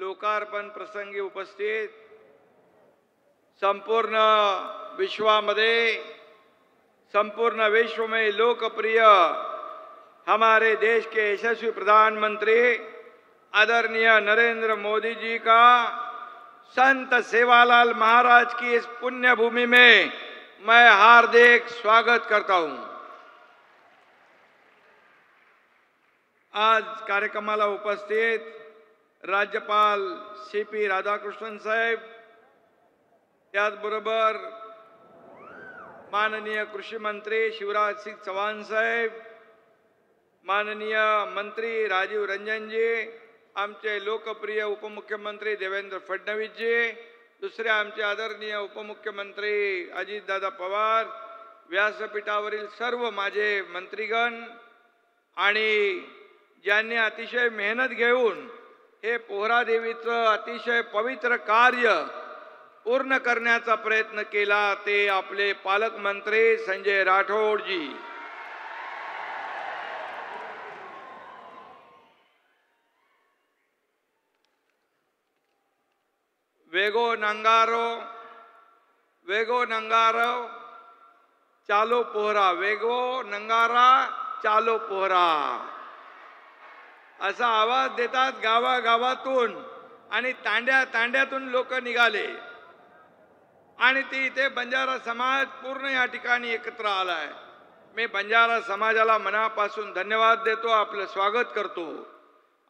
लोकार्पण प्रसंगी उपस्थित संपूर्ण विश्वामध्ये संपूर्ण विश्व में लोकप्रिय हमारे देश के यशस्वी प्रधानमंत्री आदरणीय नरेंद्र मोदी जी का संत सेवालाल महाराज की इस पुण्य भूमि में मैं हार्दिक स्वागत करता हूं। आज कार्यक्रमाला उपस्थित राज्यपाल CP राधाकृष्णन साहेब, त्याचबरोबर माननीय कृषी मंत्री शिवराज सिंह चौहान साहेब, माननीय मंत्री राजीव रंजन जी, आमचे लोकप्रिय उपमुख्यमंत्री देवेंद्र फडणवीस जी, दुसरे आमचे आदरणीय उपमुख्यमंत्री अजितदादा पवार, व्यासपीठावरील सर्व माझे मंत्रीगण आणि ज्यांनी अतिशय मेहनत घेऊन हे पोहरादेवीचं अतिशय पवित्र कार्य पूर्ण करण्याचा प्रयत्न केला ते आपले पालकमंत्री संजय राठोड जी, वेगो नंगारो चालो पोहरा, वेगो नंगारा चालो पोहरा असा आवाज देतात गावागावातून आणि तांड्यातून लोक निघाले आणि ती इथे बंजारा समाज पूर्ण या ठिकाणी एकत्र आलाय। मी बंजारा समाजाला मनापासून धन्यवाद देतो, आपलं स्वागत करतो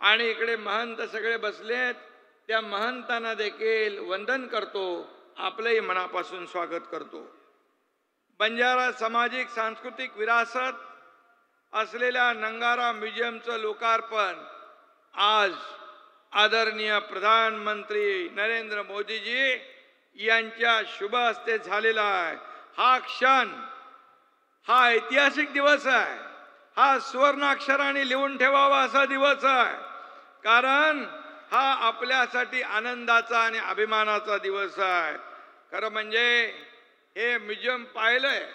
आणि इकडे महंत सगळे बसलेत, त्या महंतांना देखील वंदन करतो, आपलंही मनापासून स्वागत करतो। बंजारा सामाजिक सांस्कृतिक विरासत असलेल्या नंगारा म्युझियमचं लोकार्पण आज आदरणीय प्रधानमंत्री नरेंद्र मोदीजी यांच्या शुभ हस्ते झालेला आहे। हा क्षण, हा ऐतिहासिक दिवस आहे, हा सुवर्णाक्षराने लिहून ठेवावा असा दिवस आहे, कारण हा आपल्यासाठी आनंदाचा आणि अभिमानाचा दिवस आहे। खरं म्हणजे हे म्युझियम पाहिलंय,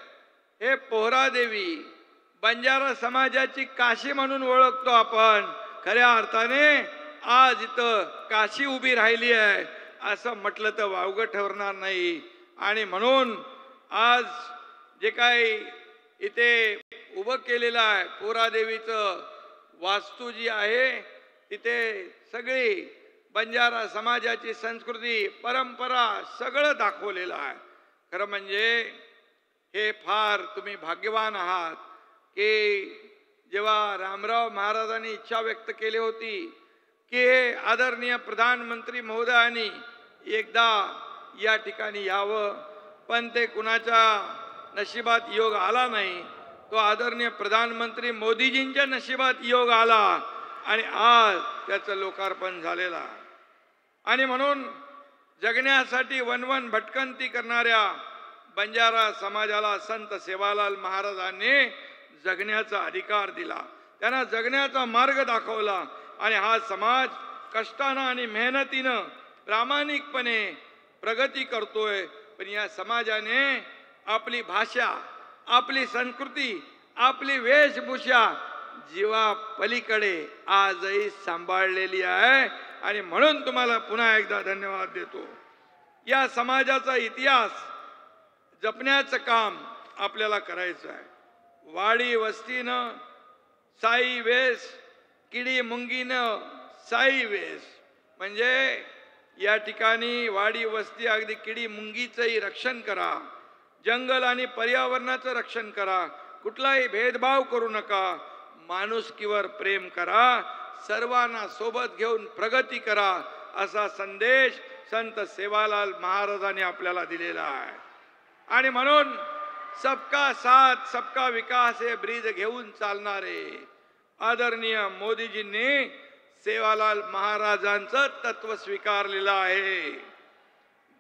हे पोहरादेवी बंजारा समाजाची काशी म्हणून ओळखतो आपण। खऱ्या अर्थाने आज इथं काशी उभी राहिली आहे असं म्हटलं तर वावगं ठरणार नाही आणि म्हणून आज जे काही इथे उभं केलेलं आहे पोहरादेवीचं वास्तू जी आहे, तिथे सगळी बंजारा समाजाची संस्कृती परंपरा सगळं दाखवलेलं आहे। खरं म्हणजे हे फार तुम्ही भाग्यवान आहात की जेव्हा रामराव महाराजांनी इच्छा व्यक्त केली होती की आदरणीय प्रधानमंत्री महोदयांनी एकदा या ठिकाणी यावं, पण ते कुणाच्या नशिबात योग आला नाही, तो आदरणीय प्रधानमंत्री मोदीजींच्या नशिबात योग आला आणि आज त्याचं लोकार्पण झालेलं आहे। आणि म्हणून जगण्यासाठी वनवन भटकंती करणाऱ्या बंजारा समाजाला संत सेवालाल महाराजांनी जगण्याचा अधिकार दिला, त्यांना जगण्याचा मार्ग दाखवला आणि हा समाज कष्टानं आणि मेहनतीनं प्रामाणिकपणे प्रगती करतोय। पण या समाजाने आपली भाषा, आपली संस्कृती, आपली वेशभूषा जीवा पलीकडे आजही सांभाळलेली आहे आणि म्हणून तुम्हाला पुन्हा एकदा धन्यवाद देतो। या समाजाचा इतिहास जपण्याचं काम आपल्याला करायचं आहे। वाडी वस्तीनं साई वेश, किडी मुंगीनं साई वेश, म्हणजे या ठिकाणी वाडी वस्ती अगदी किडी मुंगीचंही रक्षण करा, जंगल आणि पर्यावरणाचं रक्षण करा, कुठलाही भेदभाव करू नका, माणुसकीवर प्रेम करा, सर्वांना सोबत घेऊन प्रगती करा असा संदेश संत सेवालाल महाराजांनी आपल्याला दिलेला आहे। आणि म्हणून सबका साथ सबका विकास हे ब्रीद घेऊन चालणारे आदरणीय मोदीजींनी सेवालाल महाराजांचं तत्व स्वीकारलेलं आहे।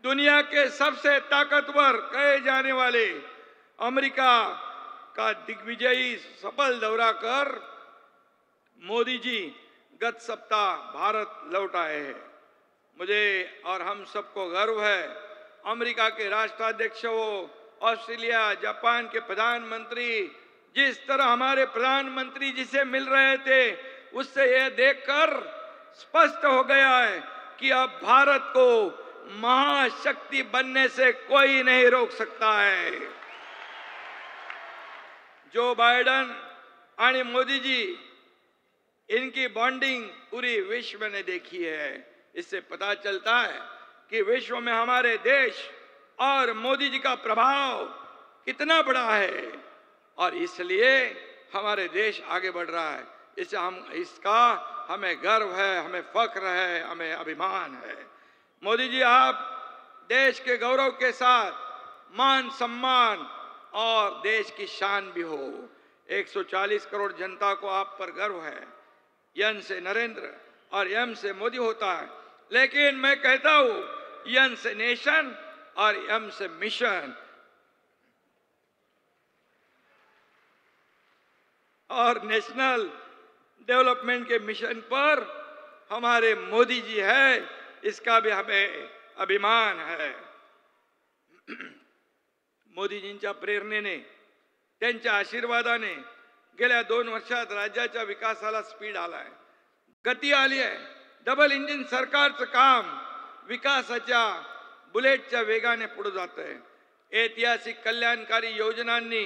दुनिया के सबसे ताकतवर कहे जाने वाले अमेरिका का दिग्विजयी सफल दौरा कर मोदी जी गत सप्ताह भारत लौट आए हैं। मुझे और हम सबको गर्व है, अमेरिका के राष्ट्राध्यक्ष हो, ऑस्ट्रेलिया, जापान के प्रधानमंत्री जिस तरह हमारे प्रधानमंत्री जी से मिल रहे थे, उससे यह देखकर स्पष्ट हो गया है कि अब भारत को महाशक्ति बनने से कोई नहीं रोक सकता है। जो बाइडेन और मोदी जी, इनकी बॉन्डिंग पूरी विश्व ने देखी है। इससे पता चलता है कि विश्व में हमारे देश और मोदी जी का प्रभाव कितना बड़ा है, और इसलिए हमारे देश आगे बढ़ रहा है। इसका हमें गर्व है, हमें फख्र है, हमें अभिमान है। मोदी जी, आप देश के गौरव के साथ मान सम्मान और देश की शान भी हो। 140 करोड़ जनता को आप पर गर्व है। यन से नरेंद्र और एम से मोदी होता है, लेकिन मैं कहता हूं यन से नेशन और एम से मिशन। और नेशनल डेवलपमेंट के मिशन पर हमारे मोदी जी है, इसका भी हमें अभिमान है। मोदीजींच्या प्रेरणेने, त्यांच्या आशीर्वादाने गेल्या 2 वर्षात राज्याच्या विकासाला स्पीड आलाय, गती आली आहे। डबल इंजिन सरकारचं काम विकासाच्या बुलेटच्या वेगाने पुढे जात आहे। ऐतिहासिक कल्याणकारी योजनांनी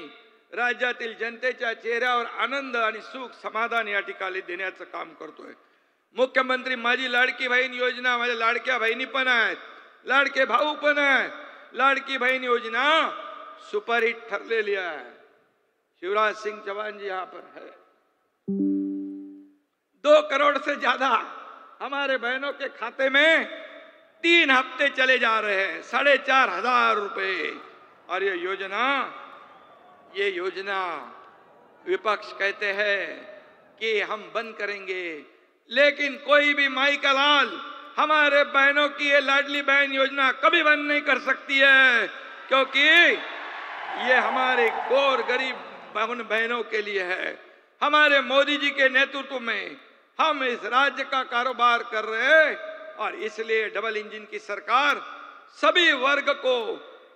राज्यातील जनतेच्या चेहऱ्यावर आनंद आणि सुख समाधान या ठिकाणी देण्याचं काम करतोय। मुख्यमंत्री माझी लाडकी बहीण योजना, माझ्या लाडक्या बहिणी पण आहेत, लाडके भाऊ पण आहेत। लाडकी बहन योजना सुपरहिट ठरलेली है। शिवराज सिंह चौहान जी यहाँ पर है। 2 करोड़ से ज्यादा हमारे बहनों के खाते में 3 हफ्ते चले जा रहे हैं, 4,500 रुपए। और ये योजना विपक्ष कहते हैं कि हम बंद करेंगे, लेकिन कोई भी माई का लाल हमारे बहनों की ये लाडली बहन योजना कभी बंद नहीं कर सकती है, क्योंकि ये हमारे गौर गरीब बहनों के लिए है। हमारे मोदी जी के नेतृत्व में हम इस राज्य का कारोबार कर रहे हैं, और इसलिए डबल इंजन की सरकार सभी वर्ग को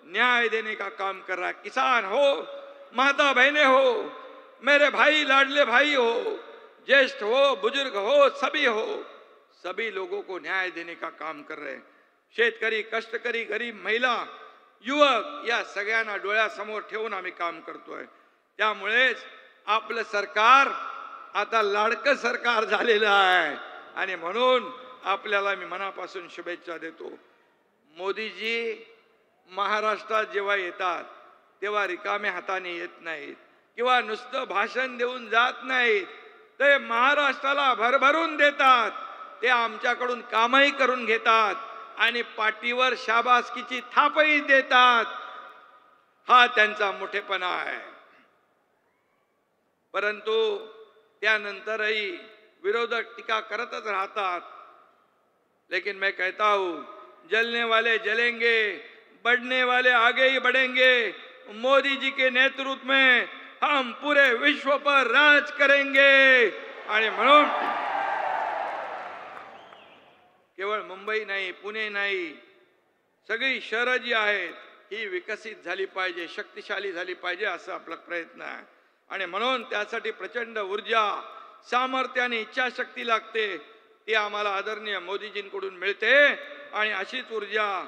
न्याय देने का काम कर रहा है। किसान हो, माता बहनें हो, मेरे भाई लाडले भाई हो, ज्येष्ठ हो, बुजुर्ग हो, सभी लोगों को न्याय देने का काम कर रहे हैं। शेतकरी, कष्टकरी, गरीब, महिला, युवक या सगळ्यांना डोळ्यासमोर ठेवून आम्ही काम करतोय। त्यामुळेच आपलं सरकार आता लाडकं सरकार झालेलं आहे, आणि म्हणून आपल्याला मी मनापासून शुभेच्छा देतो। मोदीजी महाराष्ट्रात जेव्हा येतात तेव्हा रिकाम्या हाताने येत नाहीत किंवा नुसतं भाषण देऊन जात नाहीत, ते महाराष्ट्राला भरभरून देतात। ते आमच्याकडून कामही करून घेतात आणि पाठीवर शाबासकीची थापही देतात। हा त्यांचा मोठेपणा आहे। परंतु त्यानंतरही विरोधक टीका करतच राहतात। लेकिन मैं कहता हूं, जलने वाले जलेंगे, बढ़ने वाले आगे ही बढ़ेंगे। मोदी जी के नेतृत्व में हम पूरे विश्व पर राज करेंगे। आणि म्हणून केवळ मुंबई नाही, पुणे नाही, सगळी शहरं जी आहेत ही विकसित झाली पाहिजे, शक्तिशाली झाली पाहिजे, असा आपला प्रयत्न आहे। आणि म्हणून त्यासाठी प्रचंड ऊर्जा, सामर्थ्य आणि इच्छाशक्ती लागते। ती आम्हाला आदरणीय मोदीजींकडून मिळते, आणि अशीच ऊर्जा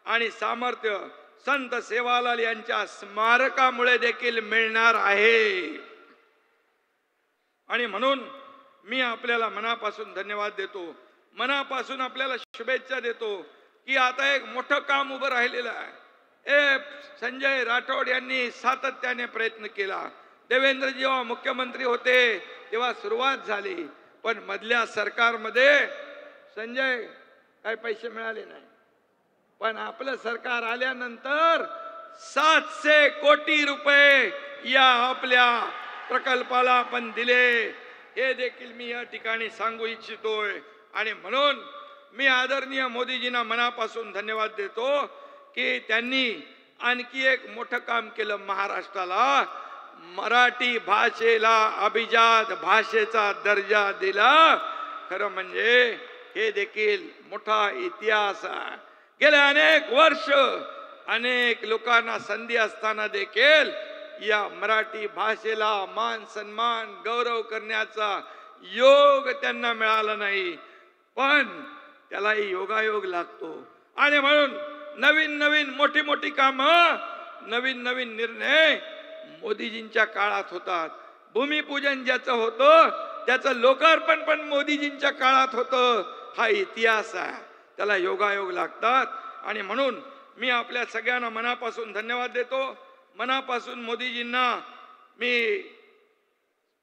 आणि सामर्थ्य संत सेवालाल यांच्या स्मारकामुळे देखील मिळणार आहे। आणि म्हणून मी आपल्याला मनापासून धन्यवाद देतो, मनापासून आपल्याला शुभेच्छा देतो की आता एक मोठं काम उभं राहिलेलं आहे। संजय राठोड यांनी सातत्याने प्रयत्न केला। देवेंद्र जेव्हा मुख्यमंत्री होते तेव्हा सुरुवात झाली, पण मधल्या सरकारमध्ये संजय काही पैसे मिळाले नाही। पण आपलं सरकार आल्यानंतर 700 कोटी रुपये या आपल्या प्रकल्पाला आपण दिले, हे देखील मी या ठिकाणी सांगू इच्छितोय। आणि म्हणून मी आदरणीय मोदीजींना मनापासून धन्यवाद देतो की त्यांनी आणखी एक मोठं काम केलं। महाराष्ट्राला मराठी भाषेला अभिजात भाषेचा दर्जा दिला। खरं म्हणजे हे देखील मोठा इतिहास आहे। गेल्या अनेक वर्ष अनेक लोकांना संधी असताना देखील या मराठी भाषेला मान सन्मान गौरव करण्याचा योग त्यांना मिळाला नाही। पण त्यालाही योगायोग लागतो. आणि म्हणून नवीन नवीन मोठी मोठी कामं, नवीन नवीन निर्णय मोदीजींच्या काळात होतात. भूमिपूजन ज्याचं होतं त्याचं लोकार्पण पण मोदीजींच्या काळात होतं. हा इतिहास आहे, त्याला योगायोग लागतात. आणि म्हणून मी आपल्या सगळ्यांना मनापासून धन्यवाद देतो. मनापासून मोदीजींना मी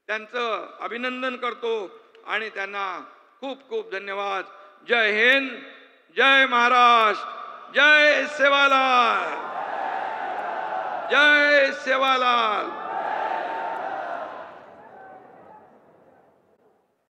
त्यांचं अभिनंदन करतो आणि त्यांना खूप खूप धन्यवाद. जय हिंद, जय महाराष्ट्र, जय सेवालाल, जय सेवालाल.